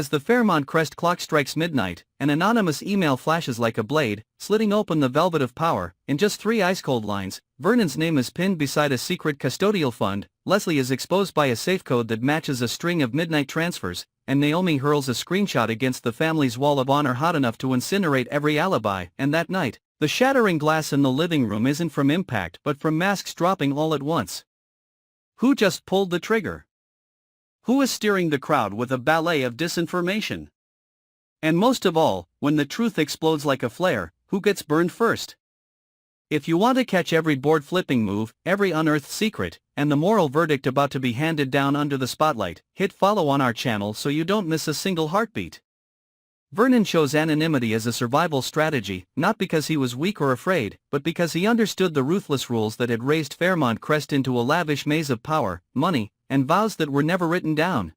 As the Fairmont Crest clock strikes midnight, an anonymous email flashes like a blade, slitting open the velvet of power. In just 3 ice-cold lines, Vernon's name is pinned beside a secret custodial fund, Leslie is exposed by a safe code that matches a string of midnight transfers, and Naomi hurls a screenshot against the family's wall of honor hot enough to incinerate every alibi. And that night, the shattering glass in the living room isn't from impact but from masks dropping all at once. Who just pulled the trigger? Who is steering the crowd with a ballet of disinformation? And most of all, when the truth explodes like a flare, who gets burned first? If you want to catch every board-flipping move, every unearthed secret, and the moral verdict about to be handed down under the spotlight, hit follow on our channel so you don't miss a single heartbeat. Vernon chose anonymity as a survival strategy, not because he was weak or afraid, but because he understood the ruthless rules that had raised Fairmont Crest into a lavish maze of power, money, and vows that were never written down.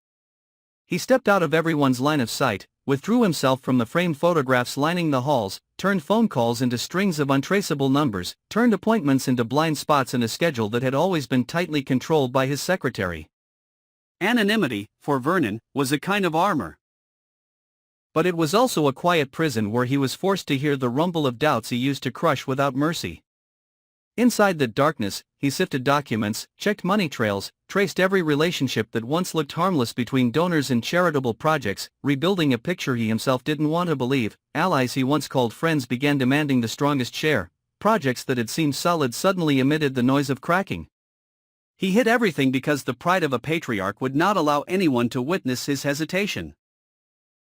He stepped out of everyone's line of sight, withdrew himself from the framed photographs lining the halls, turned phone calls into strings of untraceable numbers, turned appointments into blind spots in a schedule that had always been tightly controlled by his secretary. Anonymity, for Vernon, was a kind of armor. But it was also a quiet prison where he was forced to hear the rumble of doubts he used to crush without mercy. Inside that darkness, he sifted documents, checked money trails, traced every relationship that once looked harmless between donors and charitable projects, rebuilding a picture he himself didn't want to believe. Allies he once called friends began demanding the strongest share. Projects that had seemed solid suddenly emitted the noise of cracking. He hid everything because the pride of a patriarch would not allow anyone to witness his hesitation.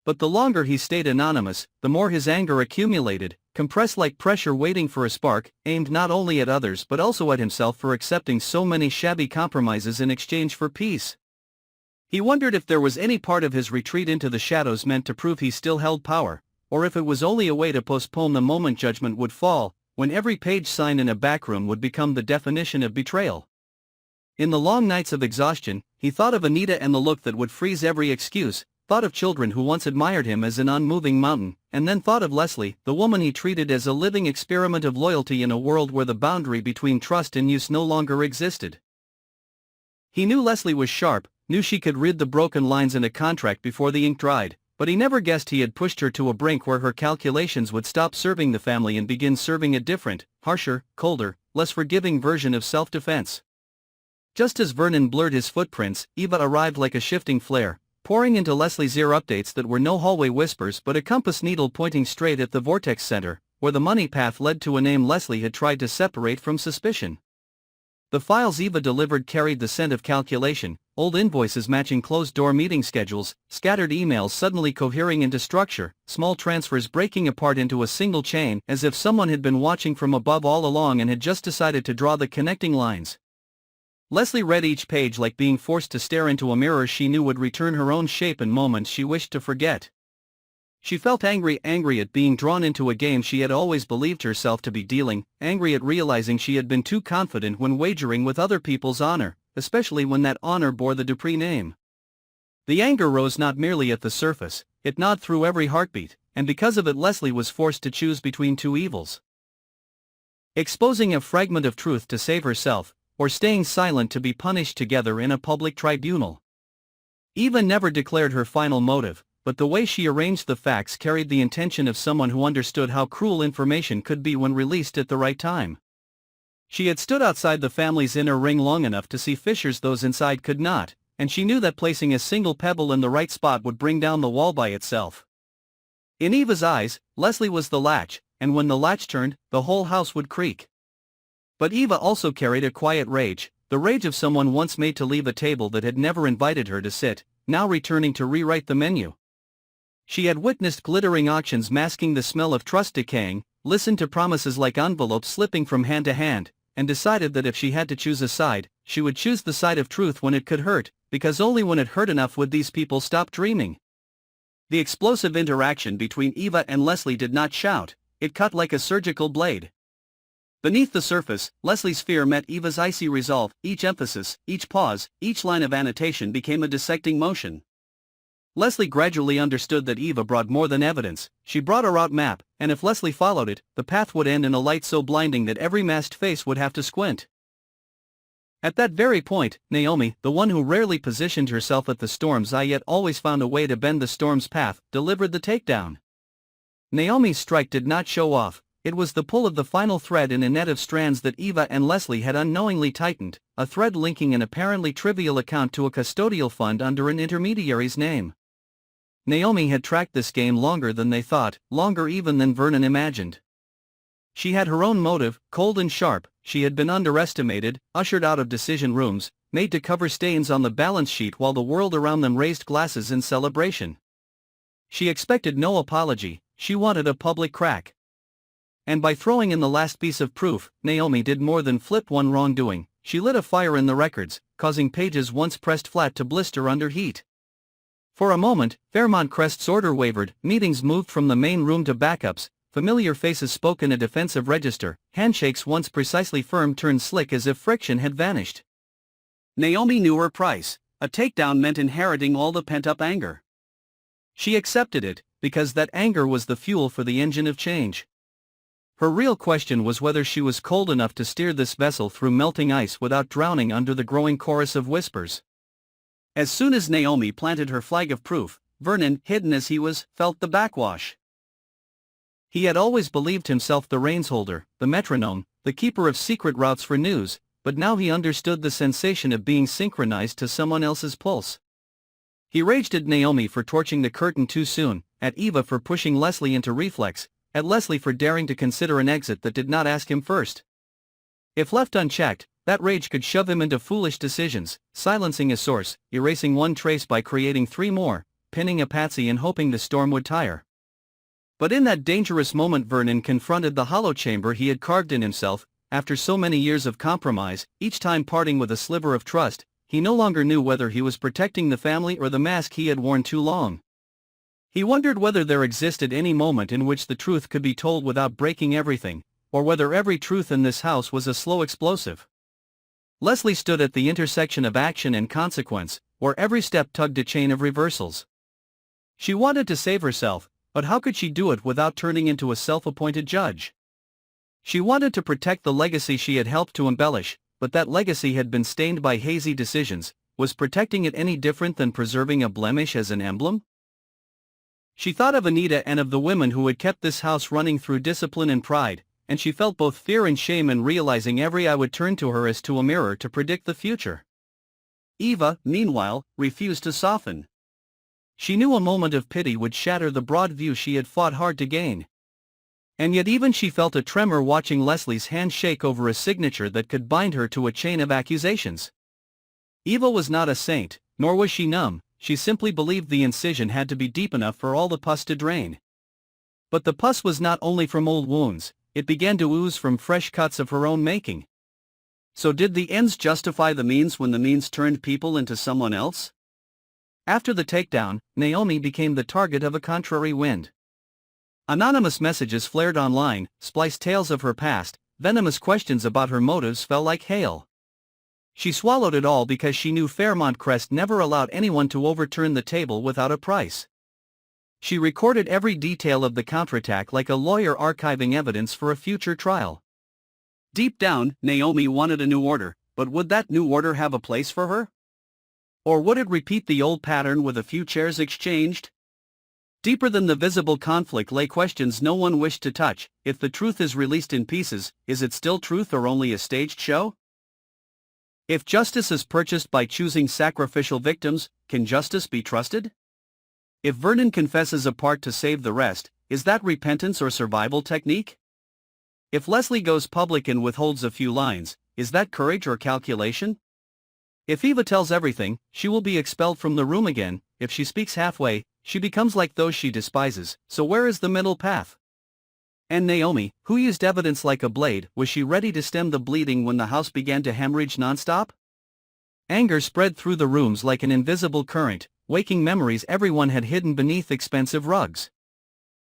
But the longer he stayed anonymous, the more his anger accumulated, compressed like pressure waiting for a spark, aimed not only at others but also at himself for accepting so many shabby compromises in exchange for peace. He wondered if there was any part of his retreat into the shadows meant to prove he still held power, or if it was only a way to postpone the moment judgment would fall, when every page signed in a backroom would become the definition of betrayal. In the long nights of exhaustion, he thought of Anita and the look that would freeze every excuse, thought of children who once admired him as an unmoving mountain, and then thought of Leslie, the woman he treated as a living experiment of loyalty in a world where the boundary between trust and use no longer existed. He knew Leslie was sharp, knew she could read the broken lines in a contract before the ink dried, but he never guessed he had pushed her to a brink where her calculations would stop serving the family and begin serving a different, harsher, colder, less forgiving version of self-defense. Just as Vernon blurred his footprints, Eva arrived like a shifting flare, pouring into Leslie's ear updates that were no hallway whispers but a compass needle pointing straight at the vortex center, where the money path led to a name Leslie had tried to separate from suspicion. The files Eva delivered carried the scent of calculation, old invoices matching closed-door meeting schedules, scattered emails suddenly cohering into structure, small transfers breaking apart into a single chain as if someone had been watching from above all along and had just decided to draw the connecting lines. Leslie read each page like being forced to stare into a mirror she knew would return her own shape in moments she wished to forget. She felt angry at being drawn into a game she had always believed herself to be dealing, angry at realizing she had been too confident when wagering with other people's honor, especially when that honor bore the Dupree name. The anger rose not merely at the surface, it gnawed through every heartbeat, and because of it Leslie was forced to choose between two evils. Exposing a fragment of truth to save herself, or staying silent to be punished together in a public tribunal. Eva never declared her final motive, but the way she arranged the facts carried the intention of someone who understood how cruel information could be when released at the right time. She had stood outside the family's inner ring long enough to see fissures those inside could not, and she knew that placing a single pebble in the right spot would bring down the wall by itself. In Eva's eyes, Leslie was the latch, and when the latch turned, the whole house would creak. But Eva also carried a quiet rage, the rage of someone once made to leave a table that had never invited her to sit, now returning to rewrite the menu. She had witnessed glittering auctions masking the smell of trust decaying, listened to promises like envelopes slipping from hand to hand, and decided that if she had to choose a side, she would choose the side of truth when it could hurt, because only when it hurt enough would these people stop dreaming. The explosive interaction between Eva and Leslie did not shout, it cut like a surgical blade. Beneath the surface, Leslie's fear met Eva's icy resolve, each emphasis, each pause, each line of annotation became a dissecting motion. Leslie gradually understood that Eva brought more than evidence, she brought a route map, and if Leslie followed it, the path would end in a light so blinding that every masked face would have to squint. At that very point, Naomi, the one who rarely positioned herself at the storm's eye yet always found a way to bend the storm's path, delivered the takedown. Naomi's strike did not show off, it was the pull of the final thread in a net of strands that Eva and Leslie had unknowingly tightened, a thread linking an apparently trivial account to a custodial fund under an intermediary's name. Naomi had tracked this game longer than they thought, longer even than Vernon imagined. She had her own motive, cold and sharp. She had been underestimated, ushered out of decision rooms, made to cover stains on the balance sheet while the world around them raised glasses in celebration. She expected no apology, she wanted a public crack. And by throwing in the last piece of proof, Naomi did more than flip one wrongdoing, she lit a fire in the records, causing pages once pressed flat to blister under heat. For a moment, Fairmont Crest's order wavered, meetings moved from the main room to backups, familiar faces spoke in a defensive register, handshakes once precisely firm turned slick as if friction had vanished. Naomi knew her price, a takedown meant inheriting all the pent-up anger. She accepted it, because that anger was the fuel for the engine of change. Her real question was whether she was cold enough to steer this vessel through melting ice without drowning under the growing chorus of whispers. As soon as Naomi planted her flag of proof, Vernon, hidden as he was, felt the backwash. He had always believed himself the reins holder, the metronome, the keeper of secret routes for news, but now he understood the sensation of being synchronized to someone else's pulse. He raged at Naomi for torching the curtain too soon, at Eva for pushing Leslie into reflex, at Leslie for daring to consider an exit that did not ask him first. If left unchecked, that rage could shove him into foolish decisions, silencing a source, erasing one trace by creating three more, pinning a patsy and hoping the storm would tire. But in that dangerous moment Vernon confronted the hollow chamber he had carved in himself. After so many years of compromise, each time parting with a sliver of trust, he no longer knew whether he was protecting the family or the mask he had worn too long. He wondered whether there existed any moment in which the truth could be told without breaking everything, or whether every truth in this house was a slow explosive. Leslie stood at the intersection of action and consequence, where every step tugged a chain of reversals. She wanted to save herself, but how could she do it without turning into a self-appointed judge? She wanted to protect the legacy she had helped to embellish, but that legacy had been stained by hazy decisions. Was protecting it any different than preserving a blemish as an emblem? She thought of Anita and of the women who had kept this house running through discipline and pride, and she felt both fear and shame in realizing every eye would turn to her as to a mirror to predict the future. Eva, meanwhile, refused to soften. She knew a moment of pity would shatter the broad view she had fought hard to gain. And yet even she felt a tremor watching Leslie's hand shake over a signature that could bind her to a chain of accusations. Eva was not a saint, nor was she numb, she simply believed the incision had to be deep enough for all the pus to drain. But the pus was not only from old wounds, it began to ooze from fresh cuts of her own making. So did the ends justify the means when the means turned people into someone else? After the takedown, Naomi became the target of a contrary wind. Anonymous messages flared online, spliced tales of her past, venomous questions about her motives fell like hail. She swallowed it all because she knew Fairmont Crest never allowed anyone to overturn the table without a price. She recorded every detail of the counterattack like a lawyer archiving evidence for a future trial. Deep down, Naomi wanted a new order, but would that new order have a place for her? Or would it repeat the old pattern with a few chairs exchanged? Deeper than the visible conflict lay questions no one wished to touch. If the truth is released in pieces, is it still truth or only a staged show? If justice is purchased by choosing sacrificial victims, can justice be trusted? If Vernon confesses a part to save the rest, is that repentance or survival technique? If Leslie goes public and withholds a few lines, is that courage or calculation? If Eva tells everything, she will be expelled from the room again. If she speaks halfway, she becomes like those she despises, so where is the middle path? And Naomi, who used evidence like a blade, was she ready to stem the bleeding when the house began to hemorrhage nonstop? Anger spread through the rooms like an invisible current, waking memories everyone had hidden beneath expensive rugs.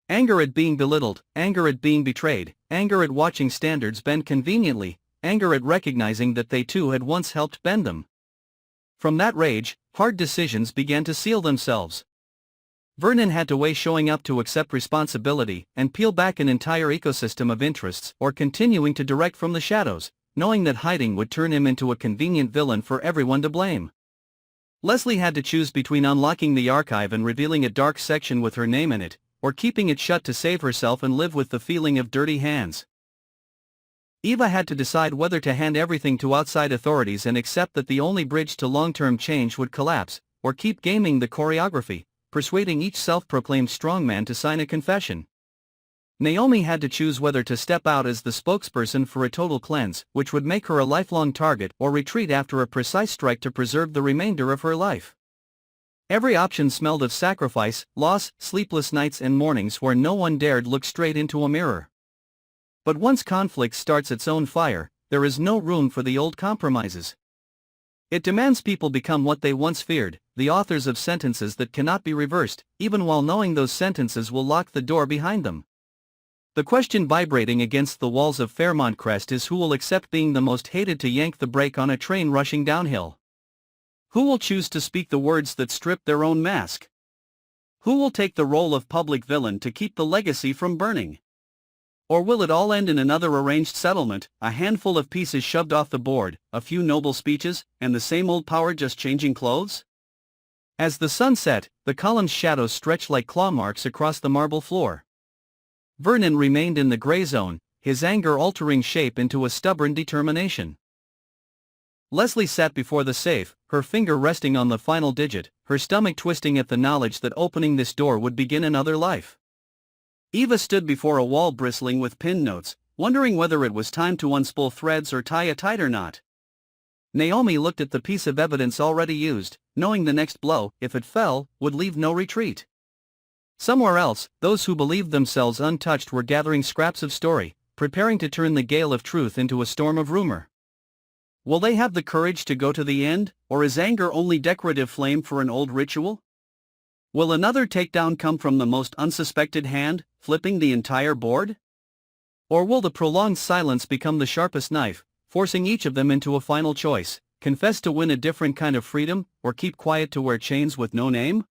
Anger at being belittled, anger at being betrayed, anger at watching standards bend conveniently, anger at recognizing that they too had once helped bend them. From that rage, hard decisions began to seal themselves. Vernon had to weigh showing up to accept responsibility and peel back an entire ecosystem of interests or continuing to direct from the shadows, knowing that hiding would turn him into a convenient villain for everyone to blame. Leslie had to choose between unlocking the archive and revealing a dark section with her name in it, or keeping it shut to save herself and live with the feeling of dirty hands. Eva had to decide whether to hand everything to outside authorities and accept that the only bridge to long-term change would collapse, or keep gaming the choreography, persuading each self-proclaimed strongman to sign a confession. Naomi had to choose whether to step out as the spokesperson for a total cleanse, which would make her a lifelong target, or retreat after a precise strike to preserve the remainder of her life. Every option smelled of sacrifice, loss, sleepless nights and mornings where no one dared look straight into a mirror. But once conflict starts its own fire, there is no room for the old compromises. It demands people become what they once feared, the authors of sentences that cannot be reversed, even while knowing those sentences will lock the door behind them. The question vibrating against the walls of Fairmont Crest is who will accept being the most hated to yank the brake on a train rushing downhill? Who will choose to speak the words that strip their own mask? Who will take the role of public villain to keep the legacy from burning? Or will it all end in another arranged settlement, a handful of pieces shoved off the board, a few noble speeches, and the same old power just changing clothes? As the sun set, the column's shadows stretched like claw marks across the marble floor. Vernon remained in the gray zone, his anger altering shape into a stubborn determination. Leslie sat before the safe, her finger resting on the final digit, her stomach twisting at the knowledge that opening this door would begin another life. Eva stood before a wall bristling with pinned notes, wondering whether it was time to unspool threads or tie a tighter knot. Naomi looked at the piece of evidence already used, knowing the next blow, if it fell, would leave no retreat. Somewhere else, those who believed themselves untouched were gathering scraps of story, preparing to turn the gale of truth into a storm of rumor. Will they have the courage to go to the end, or is anger only decorative flame for an old ritual? Will another takedown come from the most unsuspected hand, flipping the entire board? Or will the prolonged silence become the sharpest knife, forcing each of them into a final choice, confess to win a different kind of freedom, or keep quiet to wear chains with no name?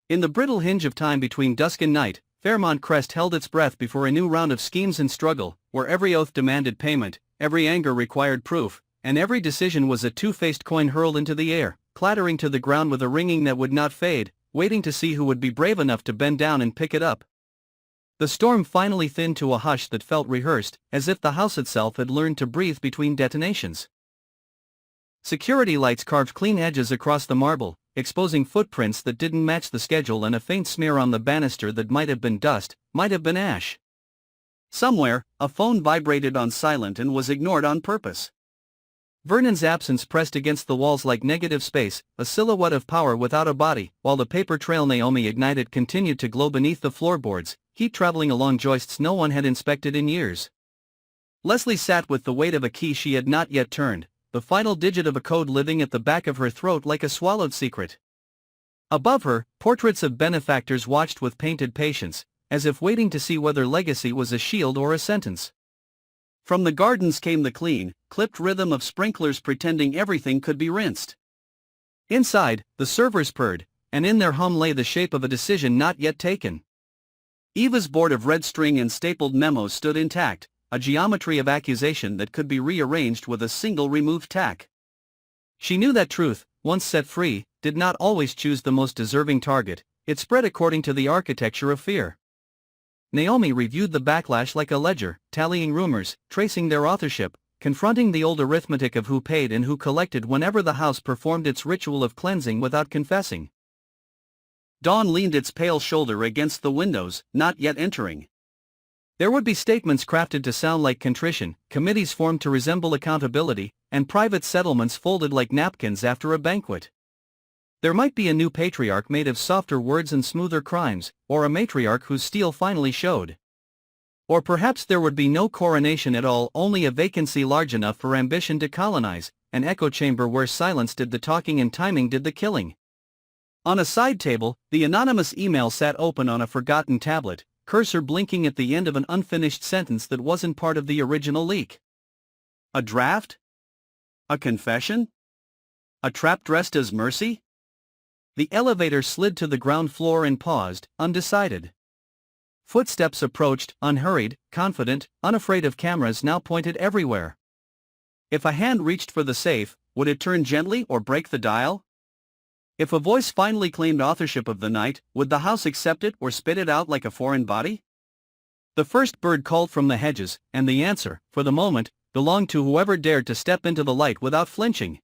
In the brittle hinge of time between dusk and night, Fairmont Crest held its breath before a new round of schemes and struggle, where every oath demanded payment, every anger required proof, and every decision was a two-faced coin hurled into the air, clattering to the ground with a ringing that would not fade, waiting to see who would be brave enough to bend down and pick it up. The storm finally thinned to a hush that felt rehearsed, as if the house itself had learned to breathe between detonations. Security lights carved clean edges across the marble, exposing footprints that didn't match the schedule and a faint smear on the banister that might have been dust, might have been ash. Somewhere, a phone vibrated on silent and was ignored on purpose. Vernon's absence pressed against the walls like negative space, a silhouette of power without a body, while the paper trail Naomi ignited continued to glow beneath the floorboards, heat traveling along joists no one had inspected in years. Leslie sat with the weight of a key she had not yet turned, the final digit of a code living at the back of her throat like a swallowed secret. Above her, portraits of benefactors watched with painted patience, as if waiting to see whether legacy was a shield or a sentence. From the gardens came the clean, clipped rhythm of sprinklers pretending everything could be rinsed. Inside, the servers purred, and in their hum lay the shape of a decision not yet taken. Eva's board of red string and stapled memos stood intact, a geometry of accusation that could be rearranged with a single removed tack. She knew that truth, once set free, did not always choose the most deserving target, it spread according to the architecture of fear. Naomi reviewed the backlash like a ledger, tallying rumors, tracing their authorship, confronting the old arithmetic of who paid and who collected whenever the house performed its ritual of cleansing without confessing. Dawn leaned its pale shoulder against the windows, not yet entering. There would be statements crafted to sound like contrition, committees formed to resemble accountability, and private settlements folded like napkins after a banquet. There might be a new patriarch made of softer words and smoother crimes, or a matriarch whose steel finally showed. Or perhaps there would be no coronation at all, only a vacancy large enough for ambition to colonize, an echo chamber where silence did the talking and timing did the killing. On a side table, the anonymous email sat open on a forgotten tablet, cursor blinking at the end of an unfinished sentence that wasn't part of the original leak. A draft? A confession? A trap dressed as mercy? The elevator slid to the ground floor and paused, undecided. Footsteps approached, unhurried, confident, unafraid of cameras now pointed everywhere. If a hand reached for the safe, would it turn gently or break the dial? If a voice finally claimed authorship of the night, would the house accept it or spit it out like a foreign body? The first bird called from the hedges, and the answer, for the moment, belonged to whoever dared to step into the light without flinching.